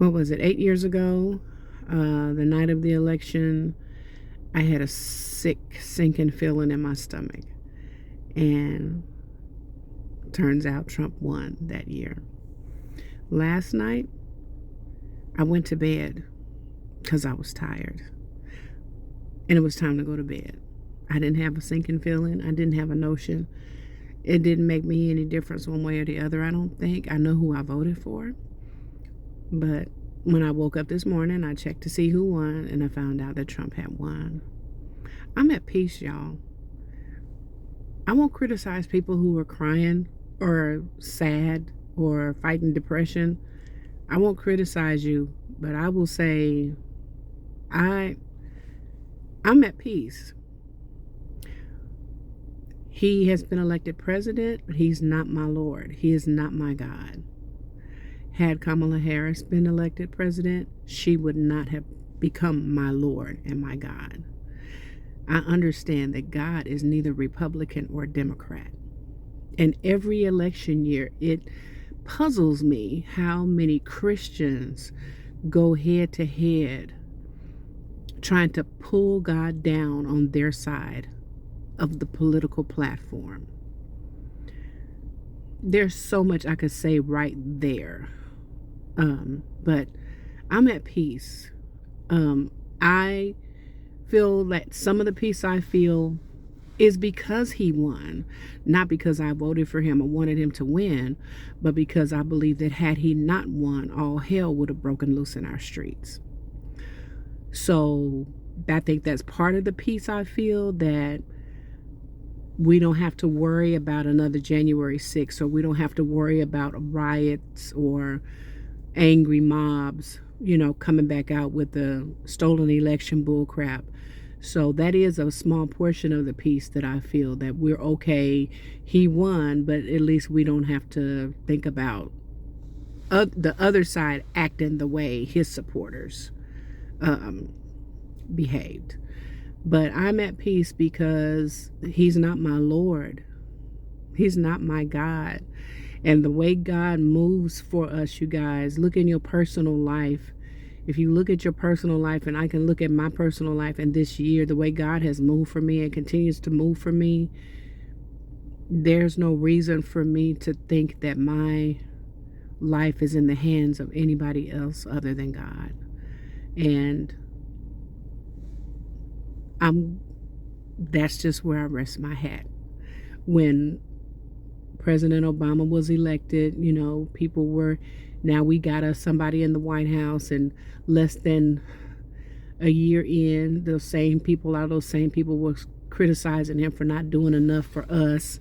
what was it, 8 years ago, the night of the election, I had a sick, sinking feeling in my stomach. And turns out Trump won that year. Last night, I went to bed because I was tired. And it was time to go to bed. I didn't have a sinking feeling. I didn't have a notion. It didn't make me any difference one way or the other, I don't think. I know who I voted for. But when I woke up this morning, I checked to see who won, and I found out that Trump had won. I'm at peace, y'all. I won't criticize people who are crying or sad or fighting depression. I won't criticize you, but I will say I'm at peace. He has been elected president, but he's not my Lord. He is not my God. Had Kamala Harris been elected president, she would not have become my Lord and my God. I understand that God is neither Republican or Democrat. And every election year, it puzzles me how many Christians go head to head trying to pull God down on their side of the political platform. There's so much I could say right there. But I'm at peace. I feel that some of the peace I feel is because he won, not because I voted for him or wanted him to win, but because I believe that had he not won, all hell would have broken loose in our streets. So I think that's part of the peace I feel, that we don't have to worry about another January 6th, or we don't have to worry about riots or angry mobs, coming back out with the stolen election bullcrap. So that is a small portion of the peace that I feel, that we're okay. He won, but at least we don't have to think about the other side acting the way his supporters behaved. But I'm at peace because he's not my Lord. He's not my God. And the way God moves for us, you guys, look in your personal life. If you look at your personal life, and I can look at my personal life, and this year, the way God has moved for me and continues to move for me, there's no reason for me to think that my life is in the hands of anybody else other than God. And that's just where I rest my hat. When President Obama was elected, people were, now we got us somebody in the White House, and less than a year in, those same people were criticizing him for not doing enough for us,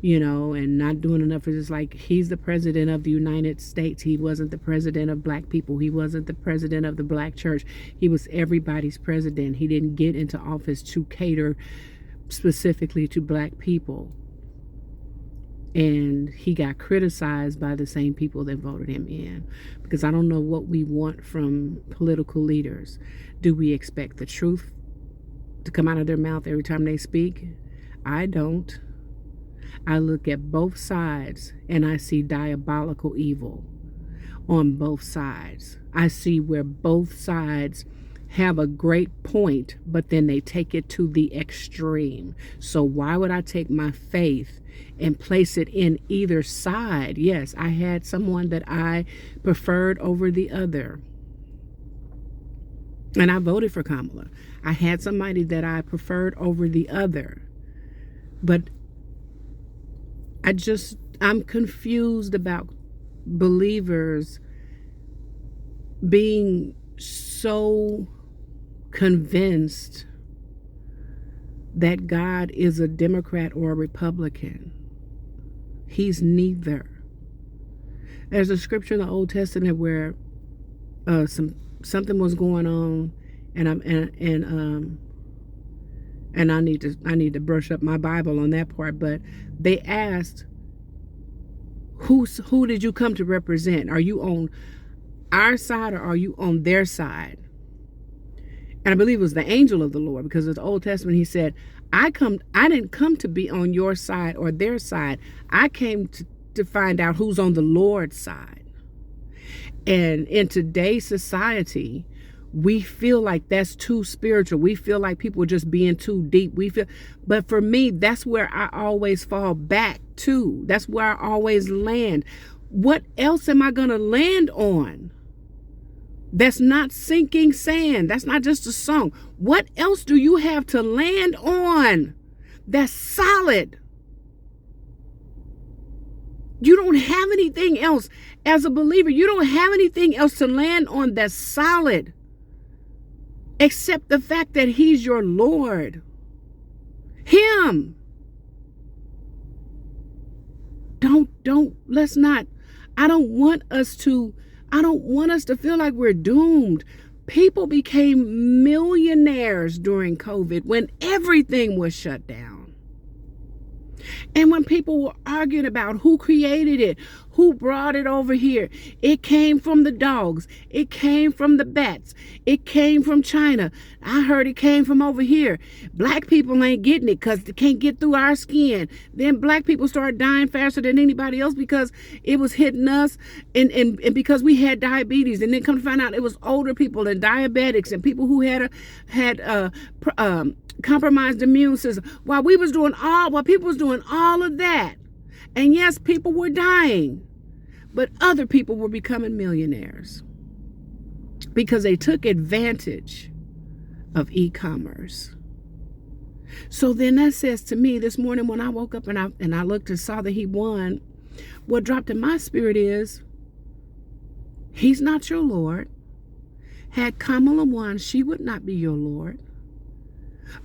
and not doing enough for, just like, he's the president of the United States. He wasn't the president of black people. He wasn't the president of the black church. He was everybody's president. He didn't get into office to cater specifically to black people. And he got criticized by the same people that voted him in. Because I don't know what we want from political leaders. Do we expect the truth to come out of their mouth every time they speak? I don't. I look at both sides and I see diabolical evil on both sides. I see where both sides have a great point, but then they take it to the extreme. So why would I take my faith and place it in either side? Yes, I had someone that I preferred over the other, and I voted for Kamala. I had somebody that I preferred over the other, but I'm confused about believers being so convinced that God is a Democrat or a Republican. He's neither. There's a scripture in the Old Testament where something was going on, and I need to brush up my Bible on that part. But they asked, who did you come to represent? Are you on our side or are you on their side? And I believe it was the angel of the Lord, because of the Old Testament, he said, I didn't come to be on your side or their side. I came to find out who's on the Lord's side. And in today's society, we feel like that's too spiritual. We feel like people are just being too deep. But for me, that's where I always fall back to. That's where I always land. What else am I going to land on? That's not sinking sand. That's not just a song. What else do you have to land on that's solid? You don't have anything else. As a believer, you don't have anything else to land on that's solid except the fact that he's your Lord. Him. Let's not. I don't want us to feel like we're doomed. People became millionaires during COVID when everything was shut down. And when people were arguing about who created it, who brought it over here, it came from the dogs, it came from the bats, it came from China. I heard it came from over here. Black people ain't getting it because they can't get through our skin. Then black people started dying faster than anybody else because it was hitting us and because we had diabetes. And then come to find out it was older people and diabetics and people who had compromised immune system. While people was doing all of that. And yes, people were dying, but other people were becoming millionaires because they took advantage of e-commerce. So then that says to me this morning when I woke up and I looked and saw that he won, what dropped in my spirit is, he's not your Lord. Had Kamala won, she would not be your Lord.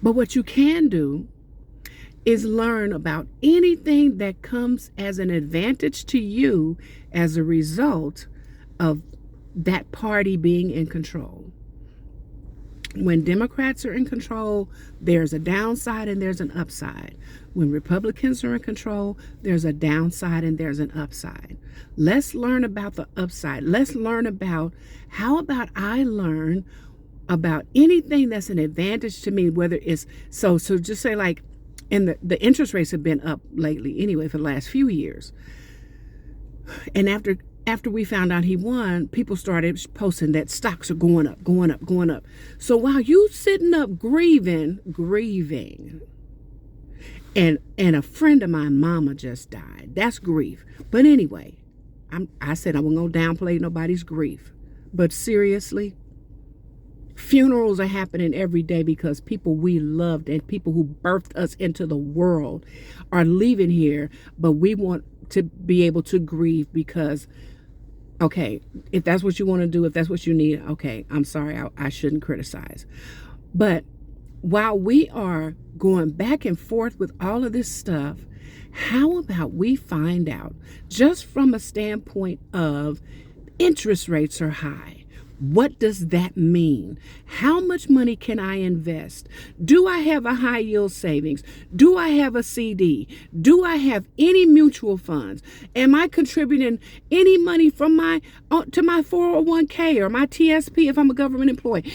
But what you can do is learn about anything that comes as an advantage to you as a result of that party being in control. When Democrats are in control, there's a downside and there's an upside. When Republicans are in control, there's a downside and there's an upside. Let's learn about the upside. Let's learn about how about I learn about anything that's an advantage to me, whether it's so just say like, and the interest rates have been up lately anyway for the last few years. And after we found out he won, people started posting that stocks are going up, going up, going up. So while you sitting up grieving, and a friend of mine, mama just died. That's grief. But anyway, I said I wasn't gonna downplay nobody's grief. But seriously, funerals are happening every day because people we loved and people who birthed us into the world are leaving here, but we want to be able to grieve because, okay, if that's what you want to do, if that's what you need, okay, I'm sorry, I shouldn't criticize. But while we are going back and forth with all of this stuff, how about we find out, just from a standpoint of interest rates are high, what does that mean? How much money can I invest? Do I have a high yield savings? Do I have a CD? Do I have any mutual funds? Am I contributing any money from to my 401k or my TSP if I'm a government employee?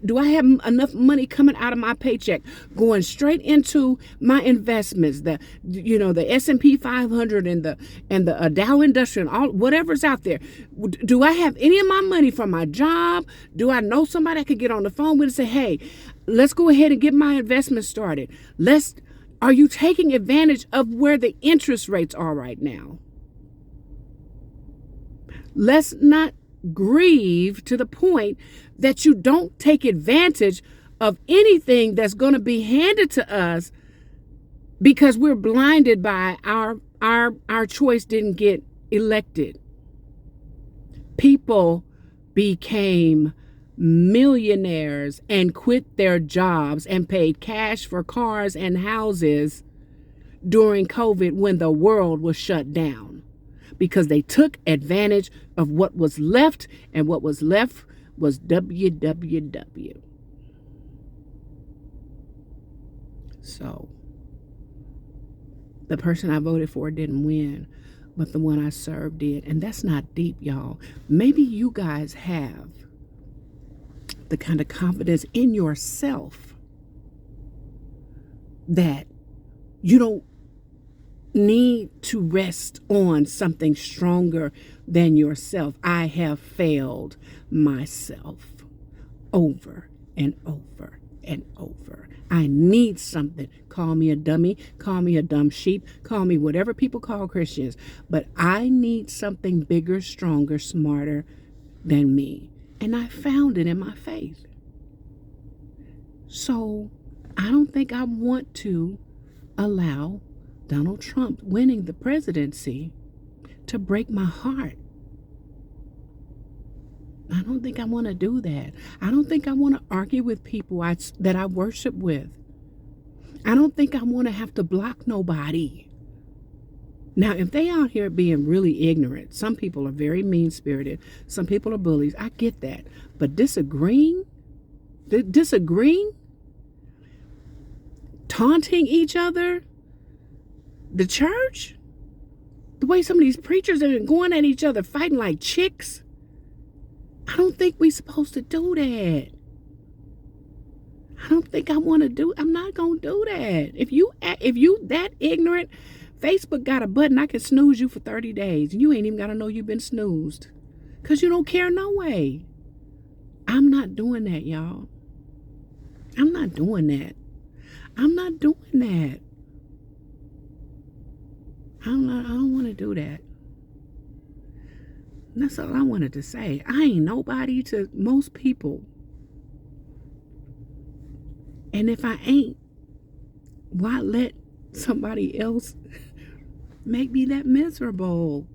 Do I have enough money coming out of my paycheck going straight into my investments? The S&P 500 and the Dow Industrial, all whatever's out there. Do I have any of my money from my job? Do I know somebody I could get on the phone with and say, hey, let's go ahead and get my investment started? Are you taking advantage of where the interest rates are right now? Let's not grieve to the point that you don't take advantage of anything that's going to be handed to us because we're blinded by our choice didn't get elected. People became millionaires and quit their jobs and paid cash for cars and houses during COVID when the world was shut down because they took advantage of what was left, and what was left was WWW. So the person I voted for didn't win, but the one I served did. And that's not deep, y'all. Maybe you guys have the kind of confidence in yourself that you don't need to rest on something stronger than yourself. I have failed myself over and over and over. I need something. Call me a dummy, call me a dumb sheep, call me whatever people call Christians, but I need something bigger, stronger, smarter than me. And I found it in my faith. So I don't think I want to allow Donald Trump winning the presidency to break my heart. I don't think I want to do that. I don't think I want to argue with people that I worship with. I don't think I want to have to block nobody. Now, if they out here being really ignorant, some people are very mean-spirited, some people are bullies, I get that. But disagreeing, taunting each other, the church, the way some of these preachers have been going at each other, fighting like chicks, I don't think we're supposed to do that. I don't think I want to do. I'm not gonna do that. If you that ignorant, Facebook got a button I can snooze you for 30 days. You ain't even gotta know you've been snoozed, cause you don't care no way. I'm not doing that, y'all. I'm not doing that. I'm not doing that. I don't want to do that. And that's all I wanted to say. I ain't nobody to most people. And if I ain't, why let somebody else make me that miserable?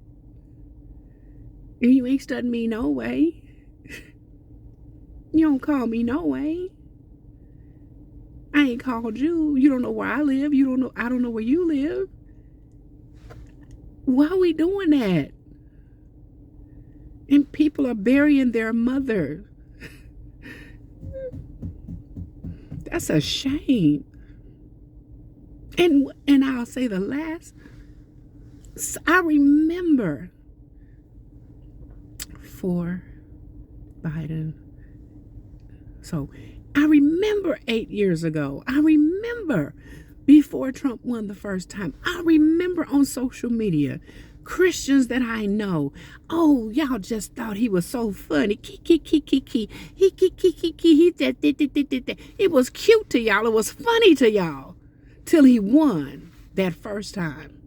And you ain't studying me no way. You don't call me no way. I ain't called you. You don't know where I live. I don't know where you live. Why are we doing that? And people are burying their mother. That's a shame. And I'll say the last. I remember for Biden. So I remember 8 years ago. I remember before Trump won the first time. I remember on social media, Christians that I know, oh, y'all just thought he was so funny. It was cute to y'all. It was funny to y'all till he won that first time.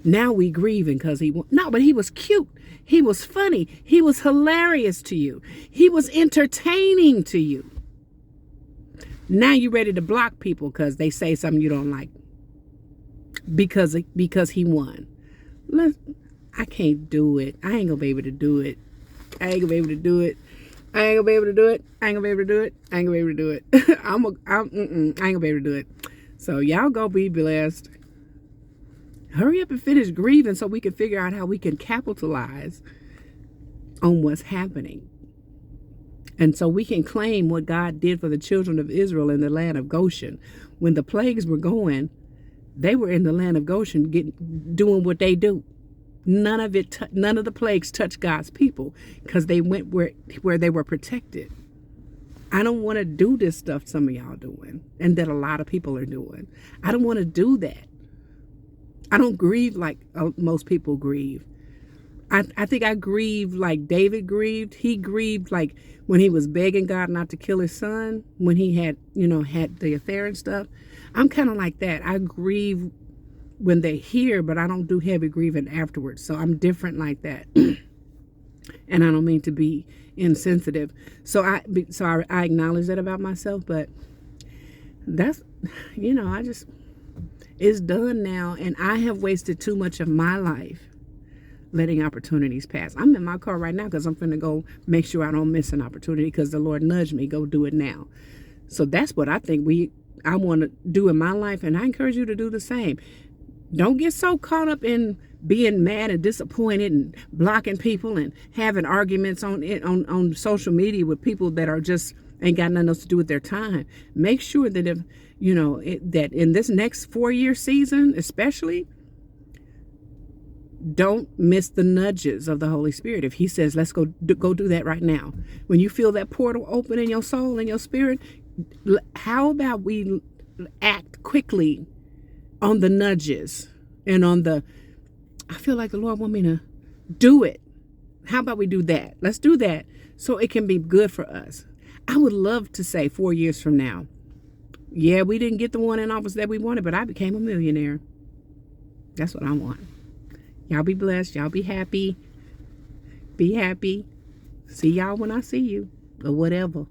Now we grieving because he won. No, but he was cute. He was funny. He was hilarious to you. He was entertaining to you. Now you ready to block people because they say something you don't like because he won. I can't do it. I ain't gonna be able to do it. I ain't gonna be able to do it. I ain't gonna be able to do it. I ain't gonna be able to do it. I ain't gonna be able to do it. I ain't gonna be able to do it. So y'all go be blessed. Hurry up and finish grieving so we can figure out how we can capitalize on what's happening. And so we can claim what God did for the children of Israel in the land of Goshen. When the plagues were going, they were in the land of Goshen doing what they do. None of the plagues touched God's people because they went where they were protected. I don't want to do this stuff some of y'all doing and that a lot of people are doing. I don't want to do that. I don't grieve like most people grieve. I think I grieve like David grieved. He grieved like when he was begging God not to kill his son, when he had the affair and stuff. I'm kind of like that. I grieve when they're here, but I don't do heavy grieving afterwards. So I'm different like that. And I don't mean to be insensitive. So I acknowledge that about myself, but that's, it's done now. And I have wasted too much of my life letting opportunities pass. I'm in my car right now because I'm finna go make sure I don't miss an opportunity because the Lord nudged me, go do it now. So that's what I think I want to do in my life, and I encourage you to do the same. Don't get so caught up in being mad and disappointed and blocking people and having arguments on social media with people that are just ain't got nothing else to do with their time. Make sure that that in this next 4-year season, especially, don't miss the nudges of the Holy Spirit. If he says, let's go do that right now. When you feel that portal open in your soul and your spirit, how about we act quickly on the nudges and on I feel like the Lord want me to do it. How about we do that? Let's do that so it can be good for us. I would love to say 4 years from now, yeah, we didn't get the one in office that we wanted, but I became a millionaire. That's what I want. Y'all be blessed. Y'all be happy. Be happy. See y'all when I see you, or whatever.